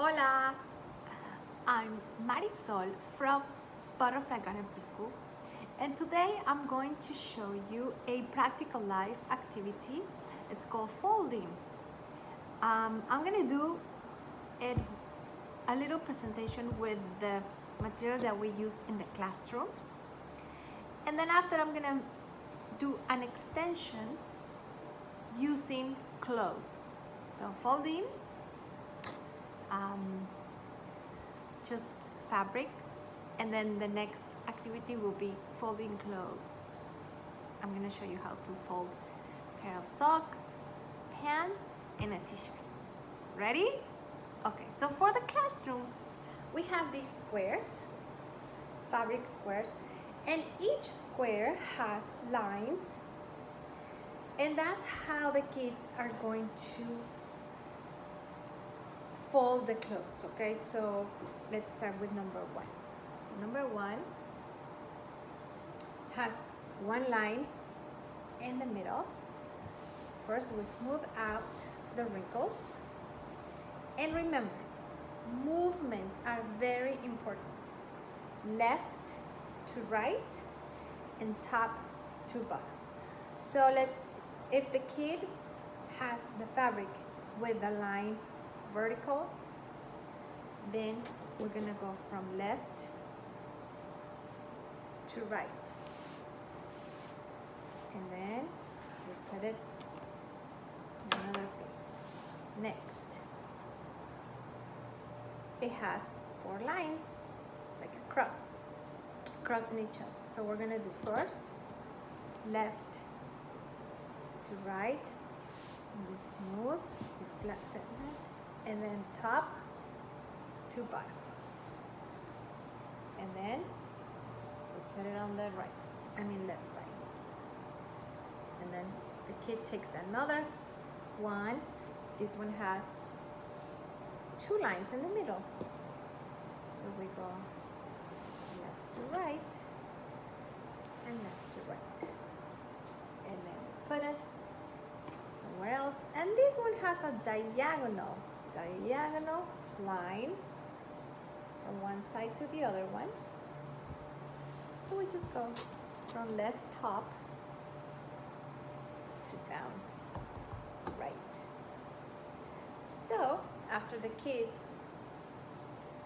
Hola, I'm Marisol from Butterfly Garden Preschool, and today I'm going to show you a practical life activity. It's called folding. I'm gonna do it, a little presentation with the material that we use in the classroom, and then after I'm gonna do an extension using clothes. So folding, just fabrics, and then the next activity will be folding clothes. I'm going to show you how to fold a pair of socks, pants, and a t-shirt. Ready? Okay, so for the classroom, we have these squares, fabric squares, and each square has lines, and that's how the kids are going to fold the clothes. Okay, so let's start with number one. So number one has one line in the middle. First we smooth out the wrinkles, and remember, movements are very important. Left to right and top to bottom. So if the kid has the fabric with the line vertical, then we're gonna go from left to right, and then we put it in another piece. Next, it has four lines, like a cross, crossing each other. So we're gonna do first left to right, and you smooth, you flatten it, and then top to bottom, and then we put it on the left side, and then the kid takes another one. This one has two lines in the middle, so we go left to right and left to right, and then we put it somewhere else, and this one has a diagonal line from one side to the other one. So we just go from left top to down right. So after the kids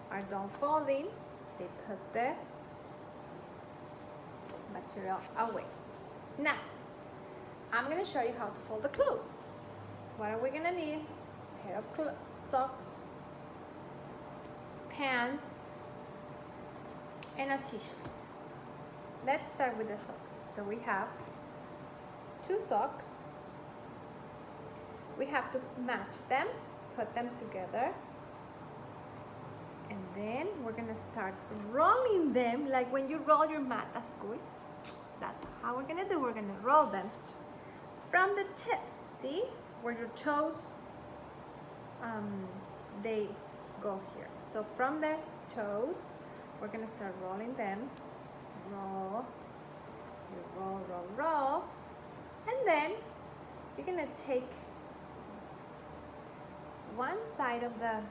are done folding, they put the material away. Now I'm going to show you how to fold the clothes. What are we going to need? A pair of socks, pants, and a t-shirt. Let's start with the socks. So we have two socks. We have to match them, put them together, and then we're gonna start rolling them like when you roll your mat at school. That's how we're gonna do. We're gonna roll them from the tip. See where your toes they go here. So from the toes, we're gonna start rolling them. Roll, you roll, and then you're gonna take one side of the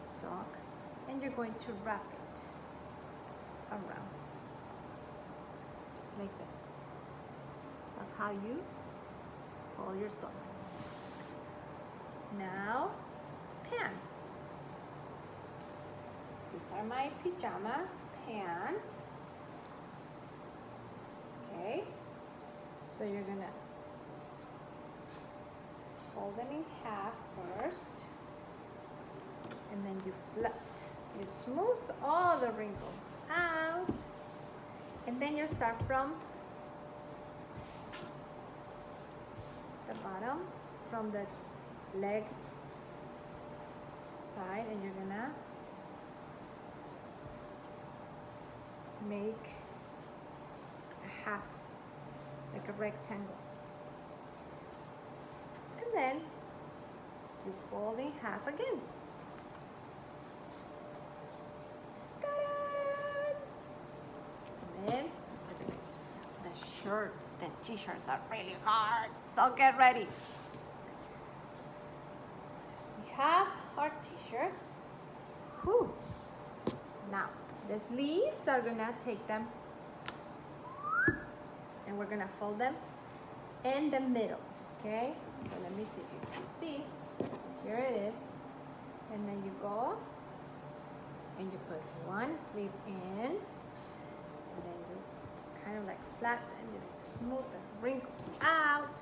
sock and you're going to wrap it around like this. That's how you fold your socks. Now, pants. These are my pajamas, pants. Okay, so you're gonna fold them in half first, and then you smooth all the wrinkles out, and then you start from the bottom, from the leg side, and you're gonna make a half, like a rectangle, and then you fold in half again. Ta-da! And then the shirts, the t-shirts are really hard, so get ready. We have our t-shirt, Whew. Now, the sleeves are gonna take them and we're gonna fold them in the middle, okay? So let me see if you can see. So here it is. And then you go and you put one sleeve in, and then you kind of like flat and you like smooth the wrinkles out.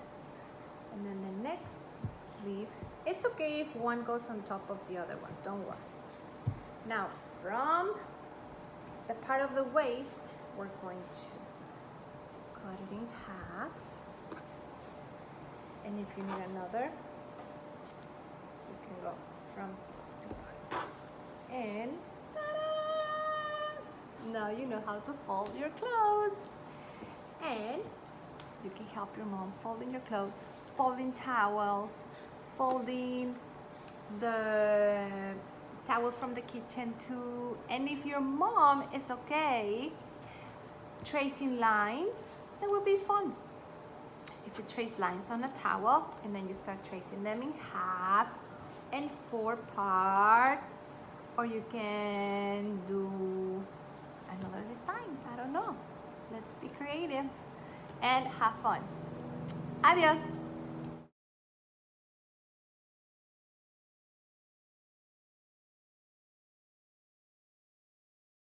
And then the next sleeve, it's okay if one goes on top of the other one, don't worry. Now from the part of the waist, we're going to cut it in half. And if you need another, you can go from top to bottom. And ta-da! Now you know how to fold your clothes. And you can help your mom folding your clothes, folding towels, folding the towels from the kitchen too. And if your mom is okay tracing lines, that will be fun. If you trace lines on a towel and then you start tracing them in half and 4 parts, or you can do another design. I don't know. Let's be creative and have fun. Adios.